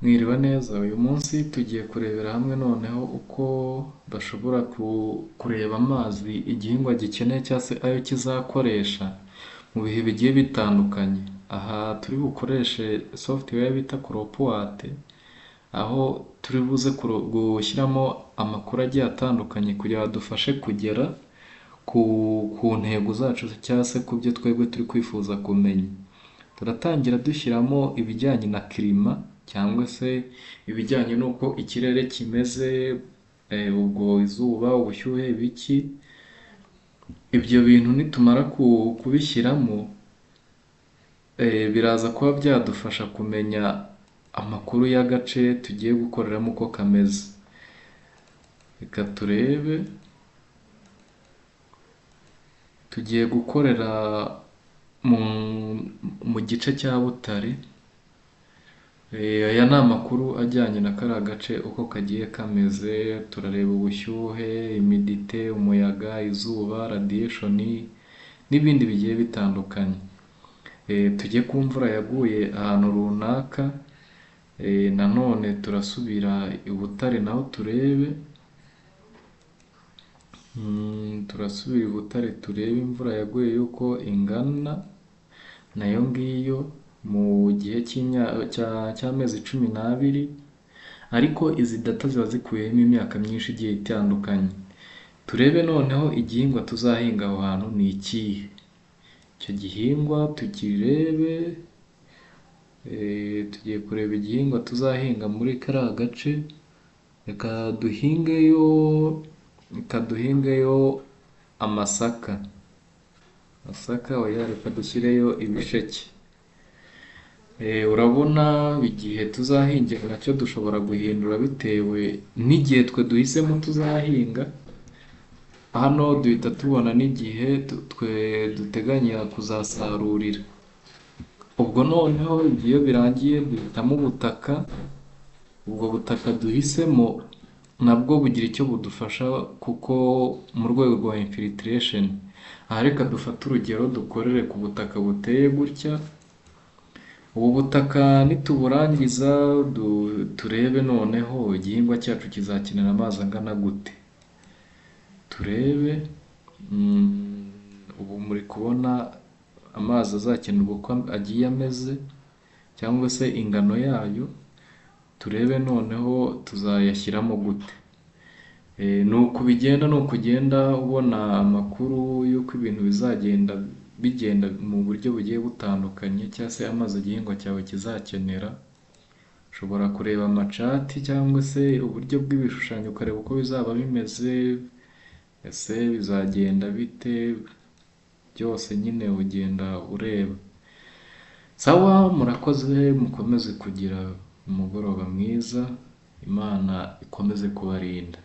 Mwiriwe neza, uyu munsi tugiye kurebera hamwe noneho uko bashobora kureba amazi igihingwa gikeneye cyangwa se ayo kizakoresha mu bihe bigiye bitandukanye. Aha turi bukoreshe software bita Cropwat, aho turi buze gushyiramo amakuru agiye atandukanye kugira ngo adufashe kugera ku ntego zacu cyangwa se ku byo twebwe turi kwifuza kumenya. Turatangira dushyiramo ibijyanye na kirima cyangwa se ibijyanye n'uko ikirere kimeze, ubwo izuba, ubushyuhe, ibiki. Ibyo bintu nitumara kubishyiramo, biraza kuba byadufasha kumenya amakuru y'agace tugiye gukoreramo uko kameze. Reka turebe, tugiye gukorera mu gice cya Butare. Aya ni amakuru ajyanye na kariya gace uko kagiye kameze. Turareba ubushyuhe, humidite, umuyaga, izuba, radiation n'ibindi bigiye bitandukanye. Tujye ku mvura yaguye ahantu runaka. Nanone turasubira i Butare naho turebe. Turasubira i Butare turebe imvura yaguye yuko ingana, nayo ngiyo mu gihe cy'amezi 12, ariko izi data ziba zikuyemo imyaka myinshi igiye itandukanye. Turebe noneho igihingwa tuzahinga aho hantu ni ikihe. Icyo gihingwa tukirebe. Tugiye kureba igihingwa tuzahinga muri kariya gace. Reka duhingeyo amasaka. Reka dushyireyo ibisheke. Urabona igihe tuzahingira nacyo dushobora guhindura bitewe n'igihe twe duhisemo tuzahinga. Hano duhita tubona n'igihe twe duteganya kuzasarurira. Ubwo noneho iyo birangiye duhitamo ubutaka. Ubwo butaka duhisemo nabwo bugira icyo budufasha kuko mu rwego rwa infiltration. Aha reka dufate urugero dukorere ku butaka buteye gutya. Ubu butaka nituburangiza turebe noneho igihingwa cyacu kizakenera amazi angana gute. Turebe, ubu muri kubona amazi azakenerwa uko agiye ameze cyangwa se ingano yayo. Turebe noneho tuzayashyiramo gute. Ni ukugenda ubona amakuru y'uko ibintu bigenda mu buryo bugiye butandukanye cyangwa se amazi igihingwa cyawe kizakenera. Ushobora kureba amacati cyangwa se uburyo bw'ibishushanyo ukareba uko bizaba bimeze, ese bizagenda bite, byose nyine ugenda ureba. Sawa, murakoze, mukomeze kugira umugoroba mwiza, Imana ikomeze kubarinda.